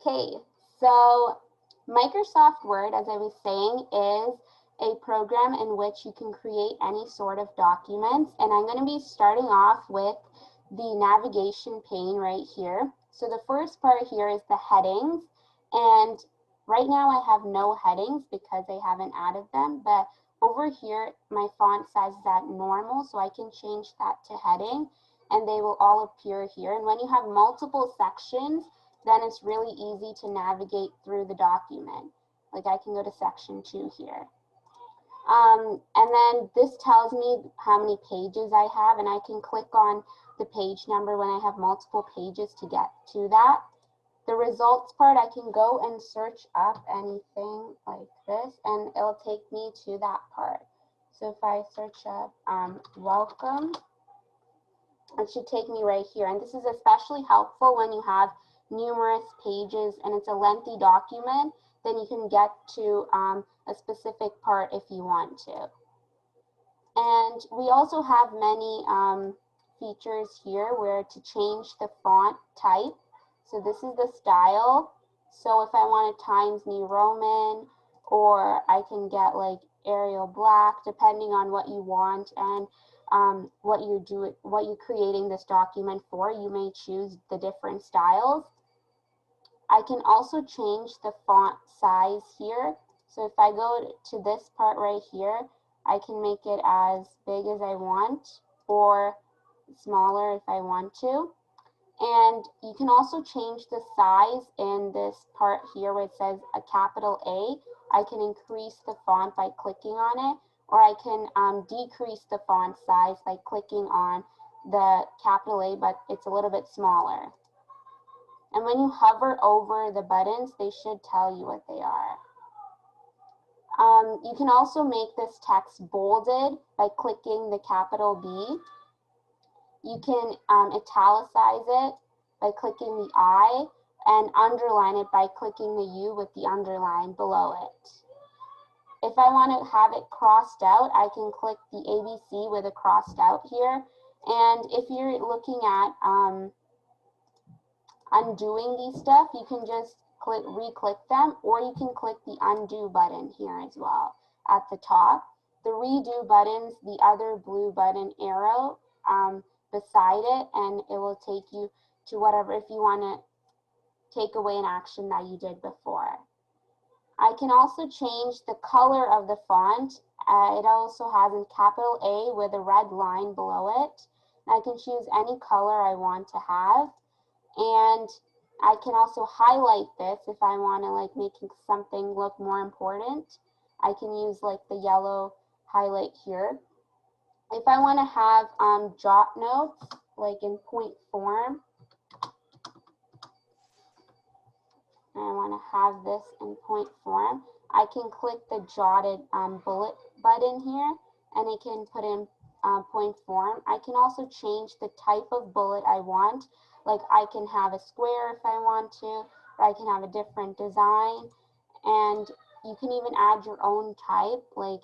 Okay, so Microsoft Word, as I was saying, is a program in which you can create any sort of documents, and I'm going to be starting off with the navigation pane right here. So the first part here is the headings, and right now I have no headings because I haven't added them, but over here my font says that normal, so I can change that to heading, and they will all appear here. And when you have multiple sections, then it's really easy to navigate through the document. Like I can go to section 2 here. And then this tells me how many pages I have, and I can click on the page number when I have multiple pages to get to that. The results part, I can go and search up anything like this, and it'll take me to that part. So if I search up welcome, it should take me right here. And this is especially helpful when you have numerous pages and it's a lengthy document. Then you can get to a specific part if you want to. And we also have many features here where to change the font type. So this is the style. So if I want a Times New Roman, or I can get like Arial Black, depending on what you want and what you're creating this document for, you may choose the different styles. I can also change the font size here. So if I go to this part right here, I can make it as big as I want or smaller if I want to. And you can also change the size in this part here where it says a capital A. I can increase the font by clicking on it, or I can decrease the font size by clicking on the capital A, but it's a little bit smaller. And when you hover over the buttons, they should tell you what they are. You can also make this text bolded by clicking the capital B. You can italicize it by clicking the I, and underline it by clicking the U with the underline below it. If I want to have it crossed out, I can click the ABC with a crossed out here. And if you're looking at undoing these stuff, you can just re-click them, or you can click the undo button here as well at the top. The redo buttons, the other blue button arrow beside it, and it will take you to whatever, if you want to take away an action that you did before. I can also change the color of the font. It also has a capital A with a red line below it. I can choose any color I want to have. And I can also highlight this if I want to like make something look more important. I can use like the yellow highlight here. If I want to have jot notes like in point form, and I want to have this in point form, I can click the jotted bullet button here, and it can put in point form. I can also change the type of bullet I want. Like I can have a square if I want to, or I can have a different design, and you can even add your own type, like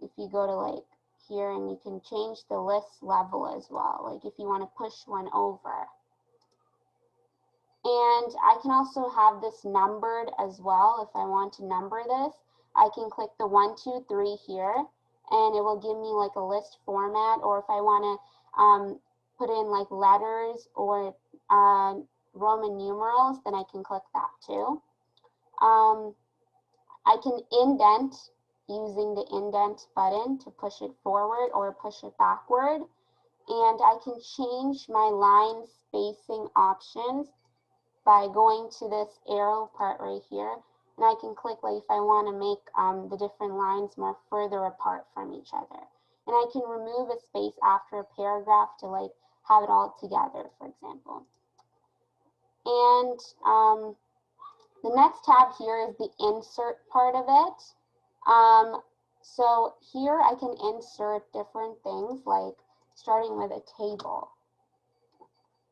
if you go to like here, and you can change the list level as well, like if you want to push one over. And I can also have this numbered as well. If I want to number this, I can click the 1, 2, 3 here, and it will give me like a list format. Or if I want to put in like letters or Roman numerals, then I can click that too. I can indent using the indent button to push it forward or push it backward. And I can change my line spacing options by going to this arrow part right here. And I can click like if I want to make the different lines more further apart from each other. And I can remove a space after a paragraph to like have it all together, for example. And the next tab here is the insert part of it. So here I can insert different things, like starting with a table.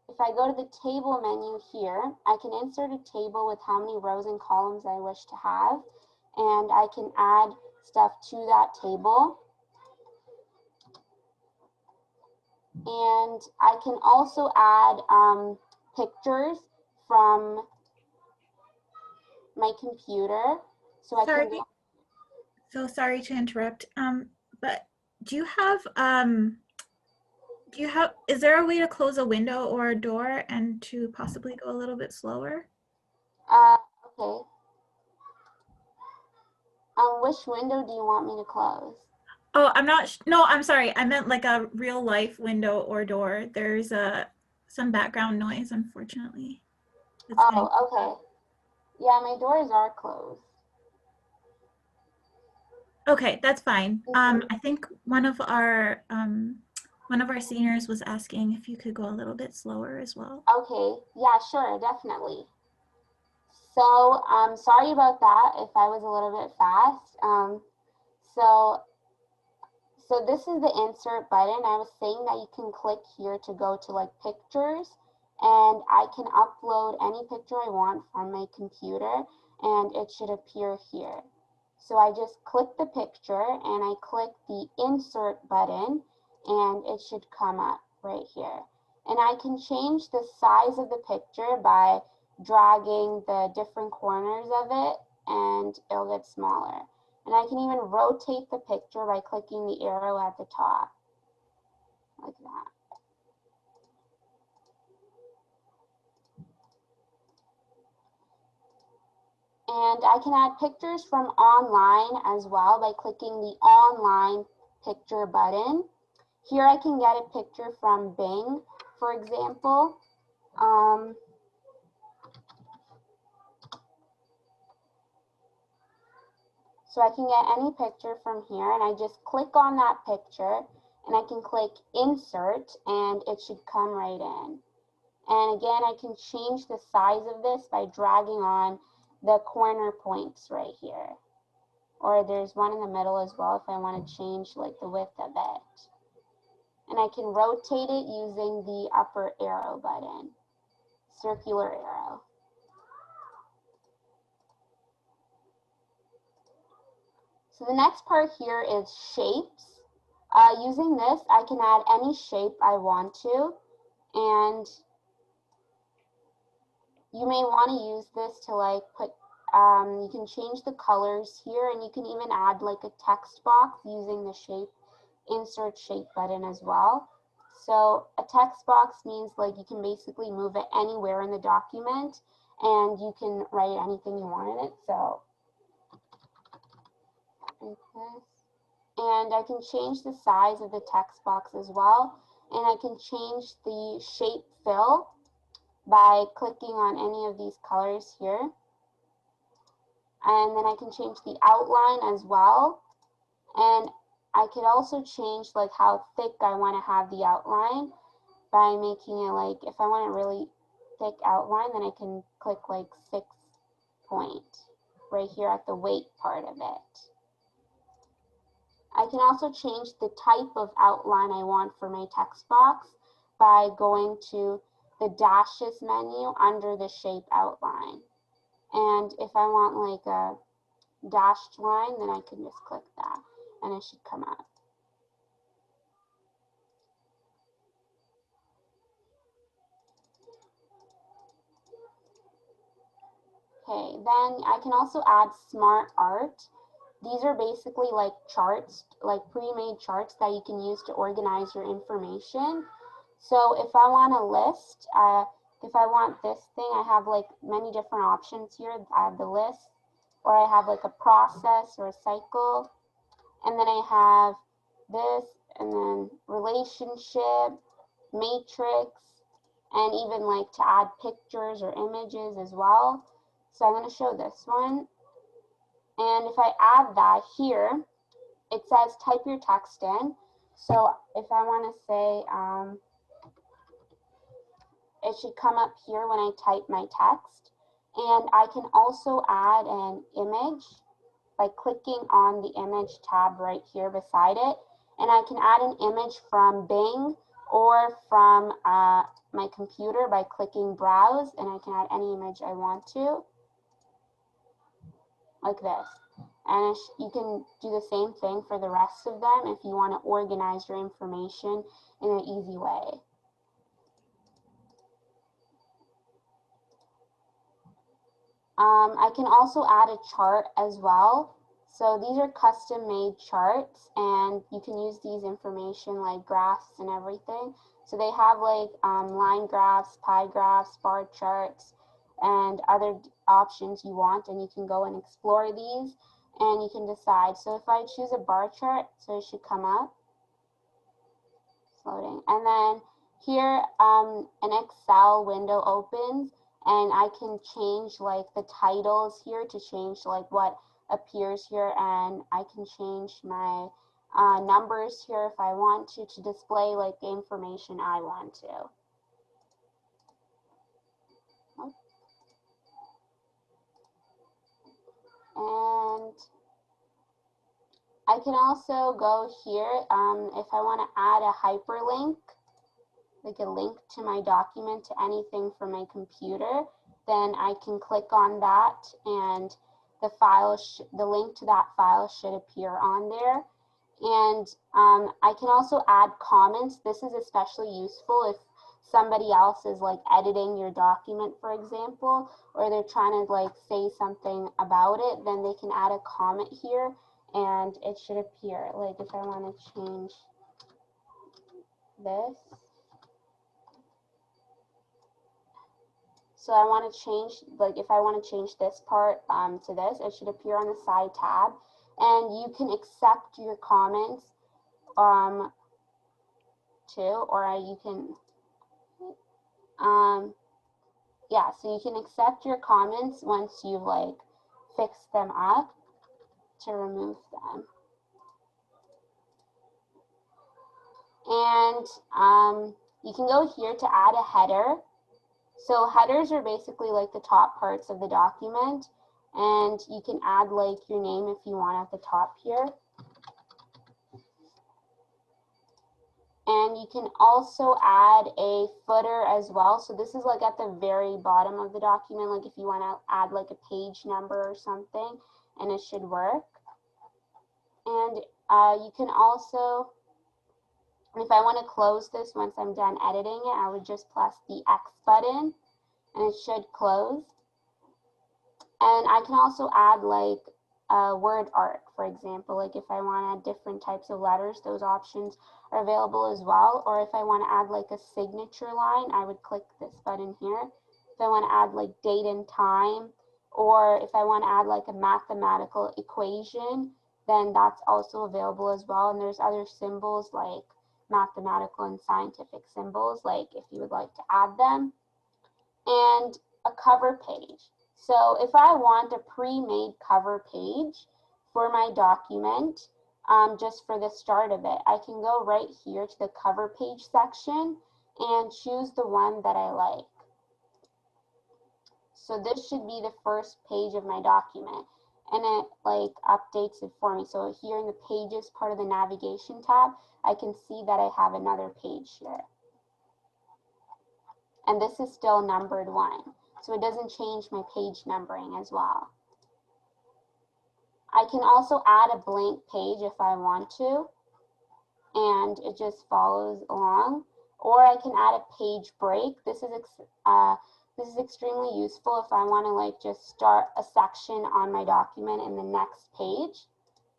If I go to the table menu here, I can insert a table with how many rows and columns I wish to have, and I can add stuff to that table. And I can also add pictures from my computer. So I Sorry, can go, so sorry to interrupt. But do you have is there a way to close a window or a door and to possibly go a little bit slower? okay. Which window do you want me to close? Oh, I'm not, no, I'm sorry. I meant like a real life window or door. There's some background noise, unfortunately. It's getting, Oh, okay. Yeah, my doors are closed. okay, that's fine. Mhm. I think one of our seniors was asking if you could go a little bit slower as well. Okay, yeah, sure, definitely. So, sorry about that if I was a little bit fast. So, so this is the insert button. I was saying that you can click here to go to like pictures, and I can upload any picture I want from my computer, and it should appear here. So I just click the picture and I click the insert button, and it should come up right here. And I can change the size of the picture by dragging the different corners of it, and it'll get smaller. And I can even rotate the picture by clicking the arrow at the top, like that. And I can add pictures from online as well by clicking the online picture button. Here I can get a picture from Bing, for example. Um, so I can get any picture from here, and I just click on that picture, and I can click insert, and it should come right in. And again, I can change the size of this by dragging on the corner points right here. Or there's one in the middle as well if I want to change like the width of it. And I can rotate it using the upper arrow button, circular arrow. So the next part here is shapes. Using this, I can add any shape I want to, and you may want to use this to like put, you can change the colors here, and you can even add like a text box using the shape, insert shape button as well. So a text box means like you can basically move it anywhere in the document, and you can write anything you want in it. So like this. And I can change the size of the text box as well, and I can change the shape fill by clicking on any of these colors here. And then I can change the outline as well, and I could also change like how thick I want to have the outline by making it like, if I want a really thick outline, then I can click like 6 point right here at the weight part of it. I can also change the type of outline I want for my text box by going to the dashes menu under the shape outline. And if I want like a dashed line, then I can just click that and it should come up. Okay, then I can also add smart art. These are basically like charts, like pre-made charts that you can use to organize your information. So if I want a list, if I want this thing, I have like many different options here. I have the list, or I have like a process or a cycle. And then I have this, and then relationship, matrix, and even like to add pictures or images as well. So I'm going to show this one. And if I add that here, it says type your text in. So if I want to say, it should come up here when I type my text. And I can also add an image by clicking on the image tab right here beside it. And I can add an image from Bing or from my computer by clicking browse, and I can add any image I want to, like this. And you can do the same thing for the rest of them if you want to organize your information in an easy way. I can also add a chart as well. So these are custom made charts, and you can use these information like graphs and everything. So they have like line graphs, pie graphs, bar charts, and other options you want, and you can go and explore these and you can decide. So if I choose a bar chart, so it should come up, loading, and then here an Excel window opens, and I can change like the titles here to change like what appears here, and I can change my numbers here if I want to display like the information I want to. And I can also go here if I want to add a hyperlink, like a link to my document to anything from my computer, then I can click on that and the link to that file should appear on there. And I can also add comments. This is especially useful if somebody else is like editing your document, for example, or they're trying to like say something about it, then they can add a comment here and it should appear. Like if I want to change this, so I want to change, like if I want to change this part to this, it should appear on the side tab. And you can accept your comments too, or you can, yeah, so you can accept your comments once you've like fixed them up to remove them. And you can go here to add a header. So headers are basically like the top parts of the document, and you can add like your name if you want at the top here. And you can also add a footer as well. So this is like at the very bottom of the document, like if you want to add like a page number or something, and it should work. And you can also, if I want to close this once I'm done editing it, I would just press the X button and it should close. And I can also add like word art, for example, like if I want to add different types of letters, those options are available as well. Or if I want to add like a signature line, I would click this button here. If I want to add like date and time, or if I want to add like a mathematical equation, then that's also available as well. And there's other symbols like mathematical and scientific symbols, like if you would like to add them. And a cover page. So if I want a pre-made cover page for my document, just for the start of it, I can go right here to the cover page section and choose the one that I like. So this should be the first page of my document, and it like updates it for me. So here in the pages part of the navigation tab, I can see that I have another page here. And this is still numbered 1. So it doesn't change my page numbering as well. I can also add a blank page if I want to, and it just follows along. Or I can add a page break. This is extremely useful if I want to like just start a section on my document in the next page.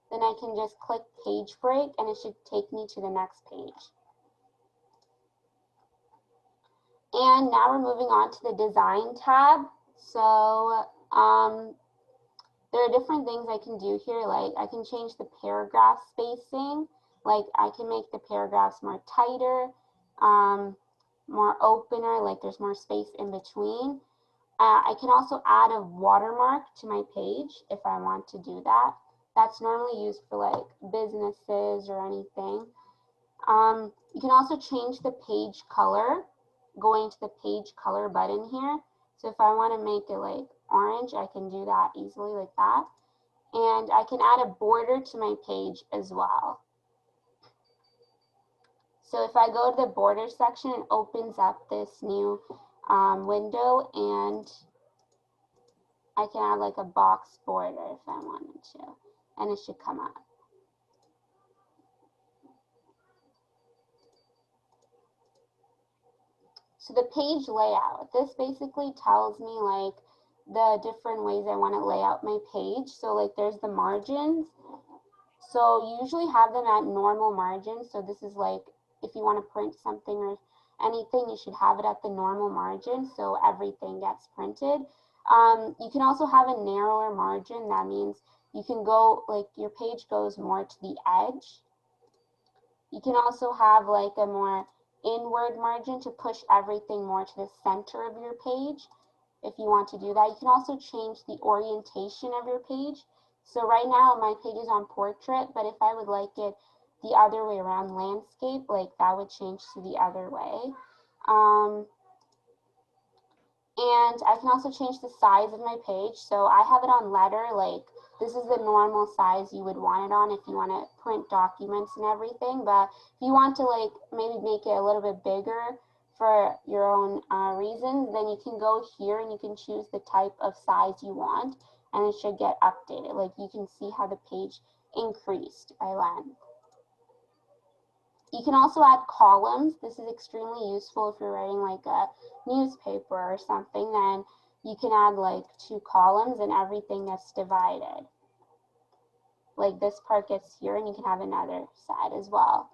Then I can just click page break and it should take me to the next page. And now we're moving on to the design tab. So there are different things I can do here. Like I can change the paragraph spacing. Like I can make the paragraphs more tighter, more opener, like there's more space in between. I can also add a watermark to my page if I want to do that. That's normally used for like businesses or anything. You can also change the page color, going to the page color button here. So if I want to make it like orange, I can do that easily like that. And I can add a border to my page as well. So if I go to the border section, it opens up this new window, and I can add like a box border if I wanted to, and it should come up. So the page layout, this basically tells me like the different ways I want to lay out my page. So like there's the margins. So you usually have them at normal margins. So this is like if you want to print something or anything, you should have it at the normal margin so everything gets printed. You can also have a narrower margin. That means you can go, like your page goes more to the edge. You can also have like a more inward margin to push everything more to the center of your page if you want to do that. You can also change the orientation of your page. So right now my page is on portrait, but if I would like it the other way around, landscape, like that would change to the other way. And I can also change the size of my page. So I have it on letter, like this is the normal size you would want it on if you want to print documents and everything. But if you want to like maybe make it a little bit bigger for your own reasons, then you can go here and you can choose the type of size you want and it should get updated. Like you can see how the page increased by length. You can also add columns. This is extremely useful if you're writing like a newspaper or something, then you can add like 2 columns and everything gets divided. Like this part gets here and you can have another side as well.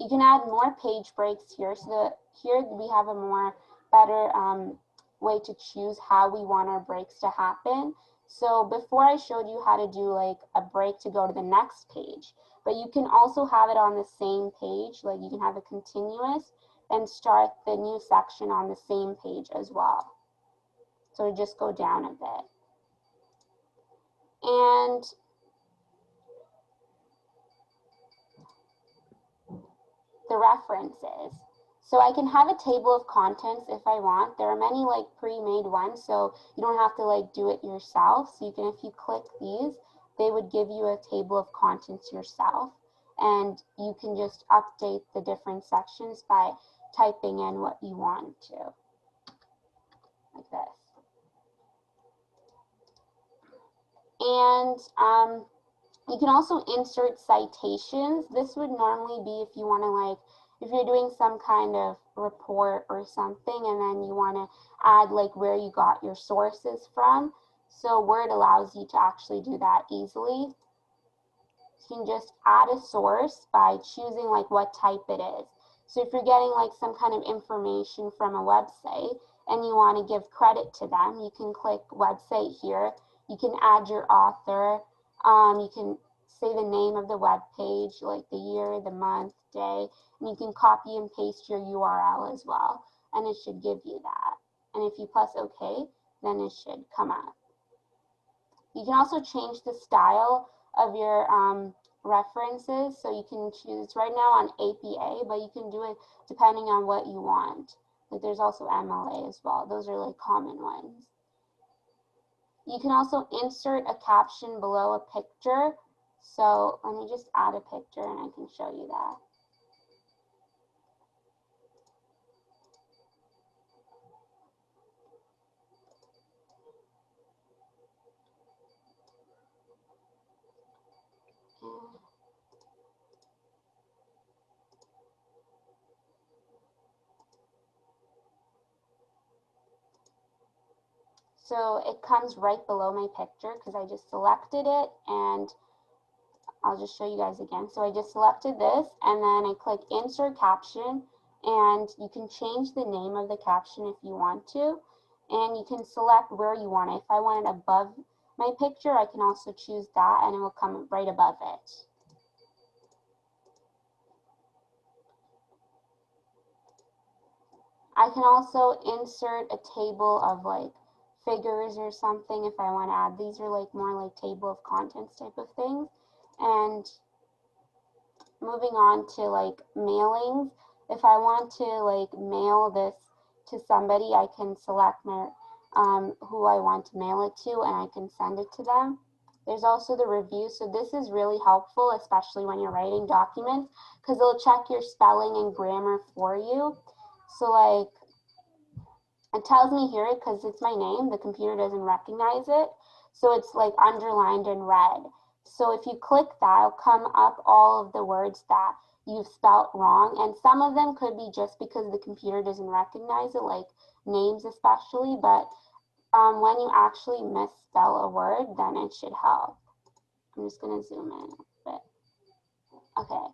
You can add more page breaks here. So here we have a more better way to choose how we want our breaks to happen. So before I showed you how to do like a break to go to the next page, but you can also have it on the same page, like you can have it continuous and start the new section on the same page as well. So just go down a bit. And the references. So I can have a table of contents if I want. There are many like pre-made ones, so you don't have to like do it yourself. So you can, if you click these, they would give you a table of contents yourself. And you can just update the different sections by typing in what you want to, like this. And you can also insert citations. This would normally be if you want to like, if you're doing some kind of report or something and then you want to add like where you got your sources from. So Word allows you to actually do that easily. You can just add a source by choosing like what type it is. So if you're getting like some kind of information from a website and you want to give credit to them, you can click website here. You can add your author. You can say the name of the web page, like the year, the month, day, and you can copy and paste your URL as well, and it should give you that. And if you press OK, then it should come up. You can also change the style of your references, so you can choose right now on APA, but you can do it depending on what you want. Like there's also MLA as well. Those are like common ones. You can also insert a caption below a picture. So let me just add a picture and I can show you that. So it comes right below my picture because I just selected it, and I'll just show you guys again. So I just selected this and then I click insert caption, and you can change the name of the caption if you want to, and you can select where you want it. If I want it above my picture, I can also choose that and it will come right above it. I can also insert a table of like figures or something if I want to add. These are like more like table of contents type of things. And moving on to like mailings, if I want to like mail this to somebody, I can select my who I want to mail it to and I can send it to them. There's also the review, so this is really helpful, especially when you're writing documents, because it'll check your spelling and grammar for you. So like, it tells me here, because it's my name, the computer doesn't recognize it, so it's like underlined in red. So if you click that, it'll come up all of the words that you've spelt wrong, and some of them could be just because the computer doesn't recognize it, like names especially, but when you actually misspell a word, then it should help. I'm just going to zoom in a bit. Okay.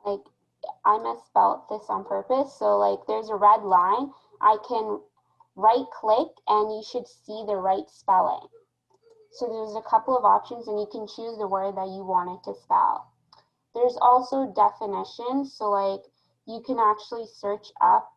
Like I misspelled this on purpose. So like there's a red line. I can right click and you should see the right spelling. So there's a couple of options and you can choose the word that you want it to spell. There's also definitions. So like you can actually search up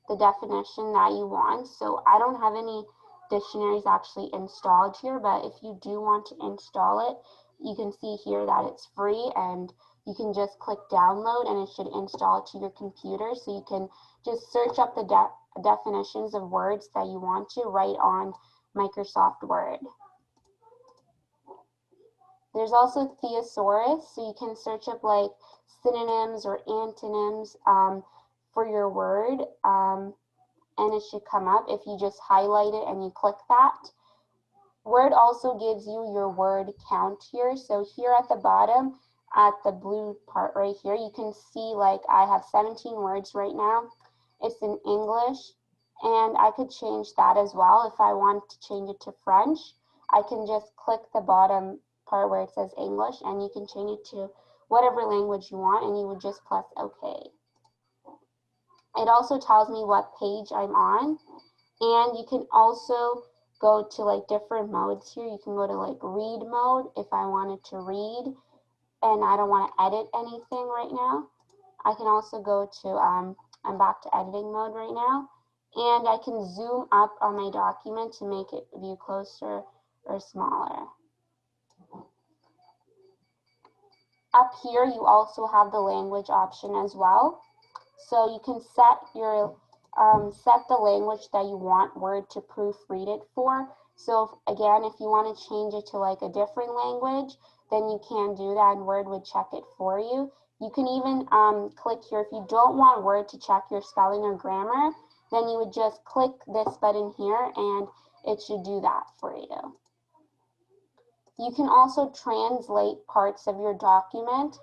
the definition that you want. So I don't have any dictionaries actually installed here, but if you do want to install it, you can see here that it's free and you can just click download and it should install to your computer. So you can just search up the definitions of words that you want to right on Microsoft Word. There's also thesaurus, so you can search up like synonyms or antonyms for your word, and it should come up if you just highlight it and you click that. Word also gives you your word count here. So here at the bottom, at the blue part right here, you can see like I have 17 words right now. It's in English, and I could change that as well. If I want to change it to French, I can just click the bottom part where it says English, and you can change it to whatever language you want, and you would just press OK. It also tells me what page I'm on, and you can also go to like different modes here. You can go to like read mode if I wanted to read and I don't want to edit anything right now. I can also go to, I'm back to editing mode right now, and I can zoom up on my document to make it view closer or smaller. Up here, you also have the language option as well. So you can set your set the language that you want Word to proofread it for. So again, if you want to change it to like a different language, then you can do that and Word would check it for you. You can even click here. If you don't want Word to check your spelling or grammar, then you would just click this button here and it should do that for you. You can also translate parts of your document.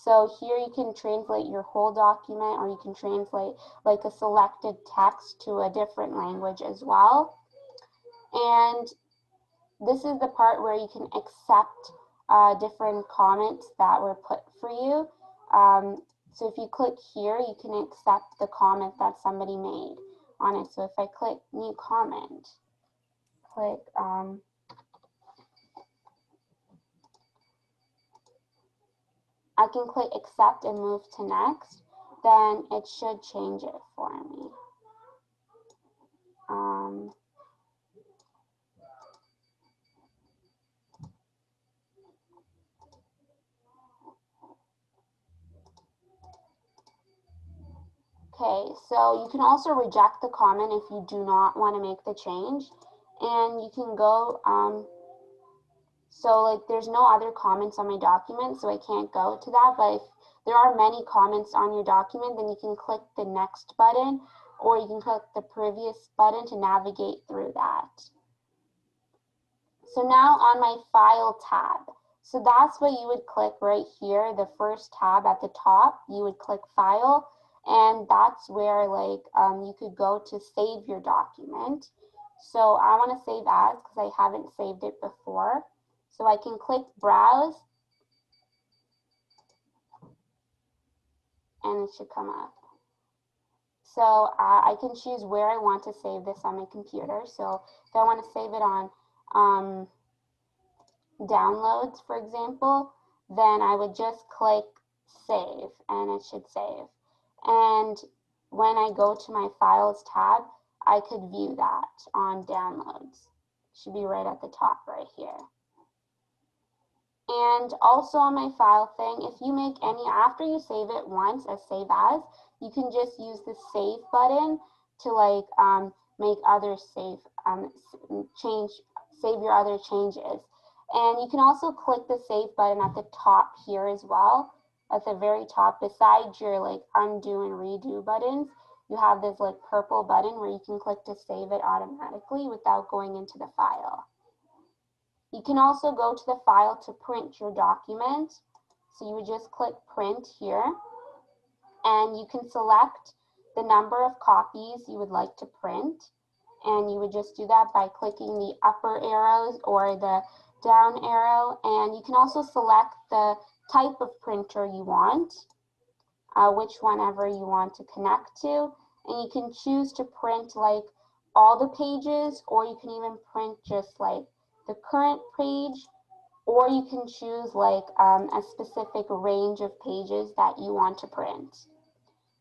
So here you can translate your whole document, or you can translate like a selected text to a different language as well. And this is the part where you can accept different comments that were put for you. So if you click here, you can accept the comment that somebody made on it. So if I click new comment, click I can click accept and move to next, then it should change it for me. Okay, so you can also reject the comment if you do not want to make the change, and you can go, so like there's no other comments on my document, so I can't go to that, but if there are many comments on your document, then you can click the next button, or you can click the previous button to navigate through that. So now on my File tab, so that's what you would click right here, the first tab at the top, you would click File, and that's where like you could go to save your document. So I want to save as because I haven't saved it before. So I can click Browse, and it should come up. So I can choose where I want to save this on my computer. So if I want to save it on downloads, for example, then I would just click Save, and it should save. And when I go to my Files tab, I could view that on Downloads. It should be right at the top right here. And also on my file thing, if you make any, after you save it once as save as, you can just use the save button to like make other save your other changes. And you can also click the save button at the top here as well. At the very top, beside your like undo and redo buttons, you have this like purple button where you can click to save it automatically without going into the file. You can also go to the file to print your document. So you would just click print here, and you can select the number of copies you would like to print. And you would just do that by clicking the upper arrows or the down arrow. And you can also select the type of printer you want, which one ever you want to connect to. And you can choose to print like all the pages, or you can even print just like the current page, or you can choose like a specific range of pages that you want to print.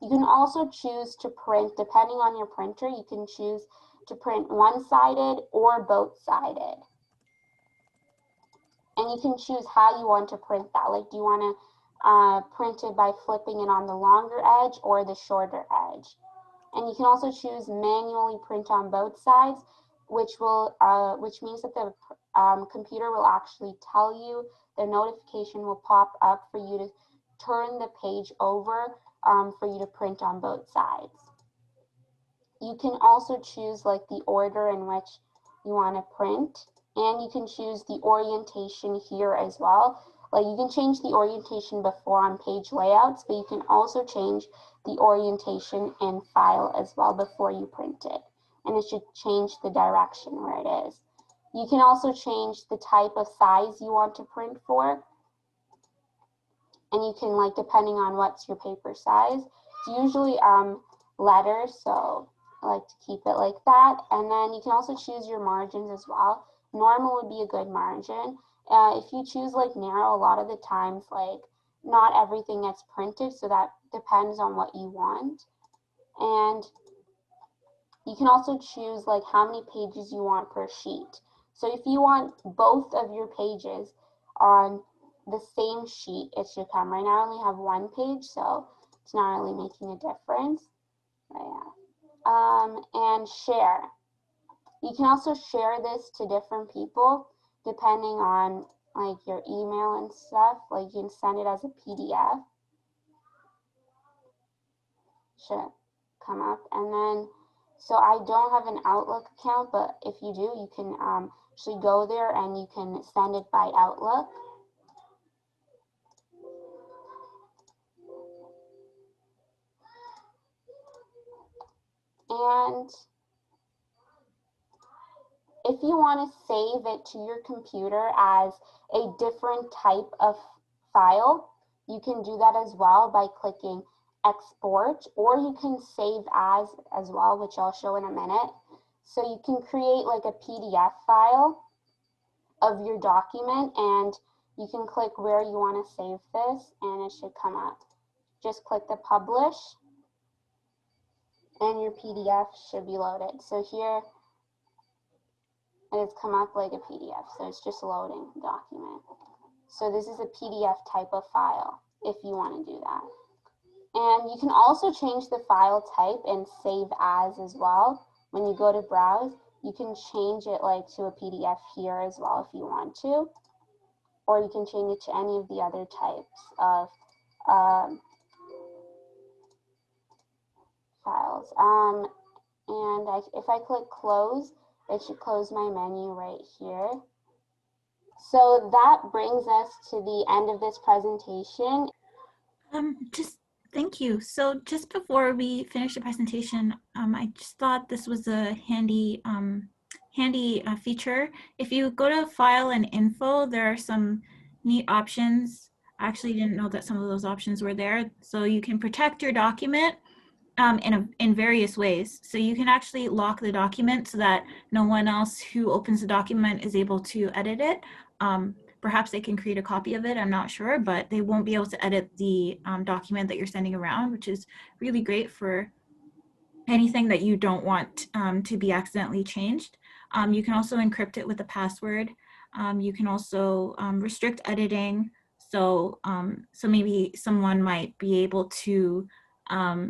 You can also choose to print, depending on your printer, you can choose to print one-sided or both-sided. And you can choose how you want to print that. Like, do you want to print it by flipping it on the longer edge or the shorter edge? And you can also choose manually print on both sides, which means that the computer will actually tell you, the notification will pop up for you to turn the page over for you to print on both sides. You can also choose like the order in which you want to print, and you can choose the orientation here as well. Like, you can change the orientation before on page layouts, but you can also change the orientation in file as well before you print it. And it should change the direction where it is. You can also change the type of size you want to print for. And you can, like, depending on what's your paper size, it's usually letters, so I like to keep it like that. And then you can also choose your margins as well. Normal would be a good margin. If you choose like narrow, a lot of the times like not everything gets printed, so that depends on what you want. And you can also choose like how many pages you want per sheet. So if you want both of your pages on the same sheet, it should come. Right now I only have one page, so it's not really making a difference. But yeah. And share. You can also share this to different people depending on like your email and stuff. Like, you can send it as a PDF. Should come up. And then, so I don't have an Outlook account, but if you do, you can actually go there and you can send it by Outlook. And if you want to save it to your computer as a different type of file, you can do that as well by clicking export, or you can save as well, which I'll show in a minute. So you can create like a PDF file of your document, and you can click where you want to save this and it should come up. Just click the publish and your PDF should be loaded. So here it's come up like a PDF, so it's just loading the document. So this is a PDF type of file if you want to do that. And you can also change the file type and save as well. When you go to browse, you can change it like to a PDF here as well if you want to, or you can change it to any of the other types of files. And if I click close, it should close my menu right here. So that brings us to the end of this presentation. Thank you. So just before we finish the presentation, I just thought this was a handy feature. If you go to File and Info, there are some neat options. I actually didn't know that some of those options were there. So you can protect your document in various ways. So you can actually lock the document so that no one else who opens the document is able to edit it. Perhaps they can create a copy of it, I'm not sure, but they won't be able to edit the document that you're sending around, which is really great for anything that you don't want to be accidentally changed. You can also encrypt it with a password. You can also restrict editing. So maybe someone might be able to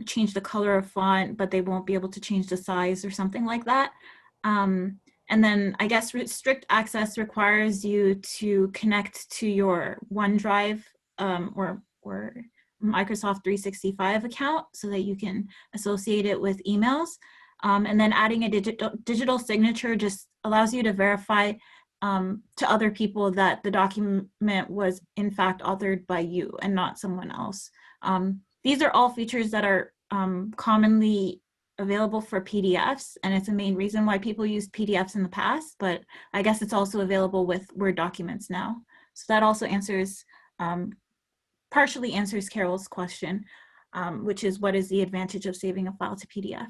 change the color of font, but they won't be able to change the size or something like that. And then I guess restrict access requires you to connect to your OneDrive or Microsoft 365 account so that you can associate it with emails. And then adding a digital signature just allows you to verify to other people that the document was in fact authored by you and not someone else. These are all features that are commonly available for PDFs, and it's a main reason why people used PDFs in the past, but I guess it's also available with Word documents now. So that also answers, partially answers Carol's question, which is what is the advantage of saving a file to PDF?